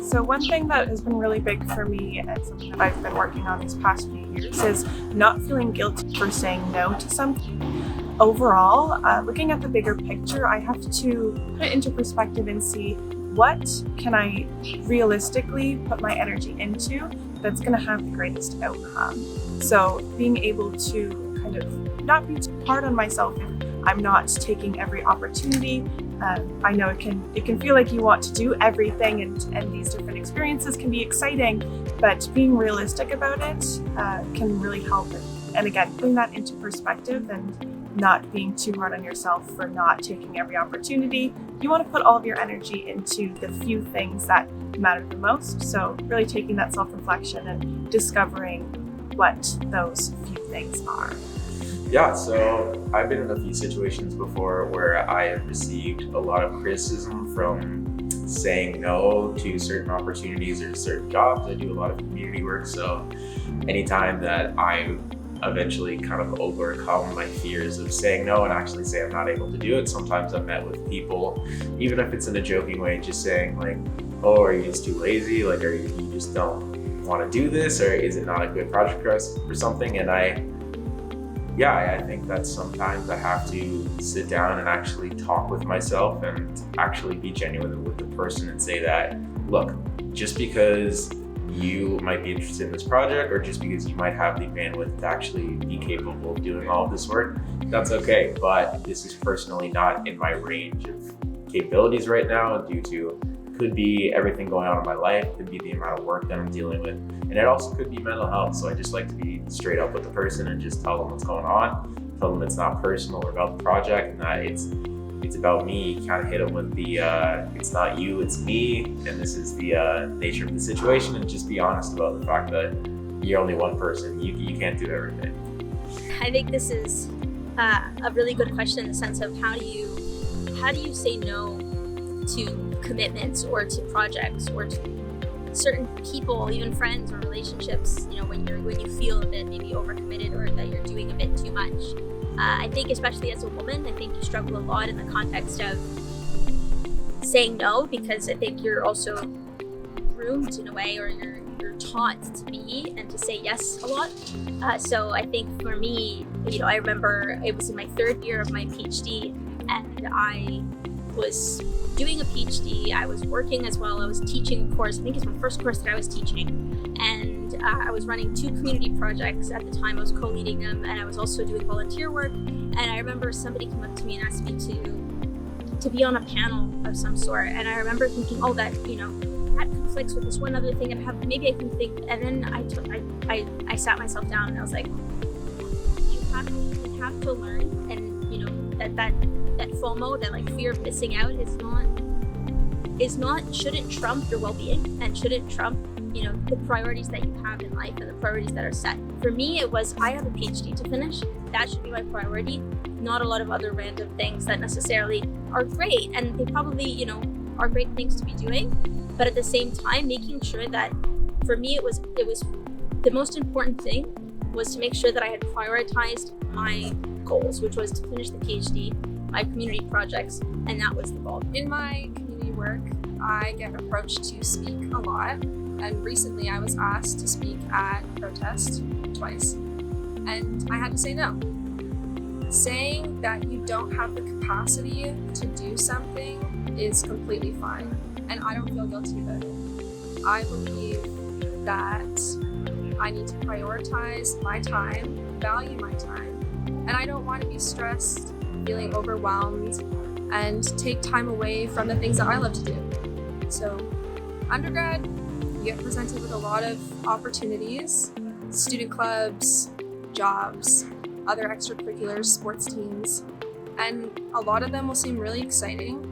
So one thing that has been really big for me and something that I've been working on these past few years is not feeling guilty for saying no to something. Overall, looking at the bigger picture, I have to put it into perspective and see what can I realistically put my energy into that's going to have the greatest outcome. So being able to kind of not be too hard on myself if I'm not taking every opportunity. I know it can feel like you want to do everything, and these different experiences can be exciting, but being realistic about it can really help. And again, putting that into perspective and not being too hard on yourself for not taking every opportunity. You want to put all of your energy into the few things that matter the most. So really taking that self-reflection and discovering what those few things are. Yeah, so I've been in a few situations before where I have received a lot of criticism from saying no to certain opportunities or certain jobs. I do a lot of community work, so anytime that I eventually kind of overcome my fears of saying no and actually say I'm not able to do it, sometimes I'm met with people, even if it's in a joking way, just saying like, oh, are you just too lazy? Like, are you just don't want to do this? Or is it not a good project for us or something? And I think that sometimes I have to sit down and actually talk with myself and actually be genuine with the person and say that, look, just because you might be interested in this project or just because you might have the bandwidth to actually be capable of doing all of this work, that's okay. But this is personally not in my range of capabilities right now due to could be everything going on in my life, could be the amount of work that I'm dealing with, and it also could be mental health. So I just like to be straight up with the person and just tell them what's going on, tell them it's not personal or about the project and that it's about me, kind of hit them with the it's not you, it's me, and this is the nature of the situation, and just be honest about the fact that you're only one person, you can't do everything. I think this is a really good question in the sense of how do you say no to commitments or to projects or to certain people, even friends or relationships, when you feel a bit maybe overcommitted or that you're doing a bit too much. I think especially as a woman, I think you struggle a lot in the context of saying no, because I think you're also groomed in a way, or you're taught to be and to say yes a lot. So I think for me, I remember it was in my third year of my PhD and I was doing a PhD, I was working as well, I was teaching a course, I think it's my first course that I was teaching, and I was running 2 community projects at the time. I was co-leading them and I was also doing volunteer work, and I remember somebody came up to me and asked me to be on a panel of some sort, and I remember thinking, oh, that conflicts with this one other thing and maybe I can think, and then I sat myself down and I was like, you have to learn, and that FOMO, that like fear of missing out shouldn't trump your well-being and shouldn't trump the priorities that you have in life and the priorities that are set. For me, it was, I have a PhD to finish, that should be my priority, not a lot of other random things that necessarily are great, and they probably are great things to be doing, but at the same time making sure that for me it was the most important thing was to make sure that I had prioritized my goals, which was to finish the PhD, my community projects, and that was the goal. In my community work, I get approached to speak a lot, and recently I was asked to speak at a protest twice, and I had to say no. Saying that you don't have the capacity to do something is completely fine, and I don't feel guilty about it. I believe that I need to prioritize my time, value my time, and I don't want to be stressed, feeling overwhelmed, and take time away from the things that I love to do. So, undergrad, you get presented with a lot of opportunities, student clubs, jobs, other extracurriculars, sports teams, and a lot of them will seem really exciting,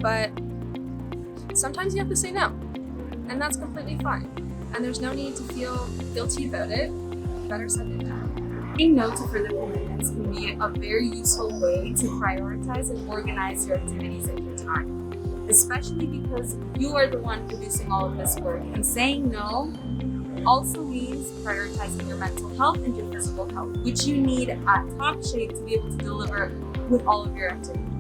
but sometimes you have to say no, and that's completely fine. And there's no need to feel guilty about it. Better said than done. Saying no to further commitments can be a very useful way to prioritize and organize your activities and your time, especially because you are the one producing all of this work. And saying no also means prioritizing your mental health and your physical health, which you need at top shape to be able to deliver with all of your activities.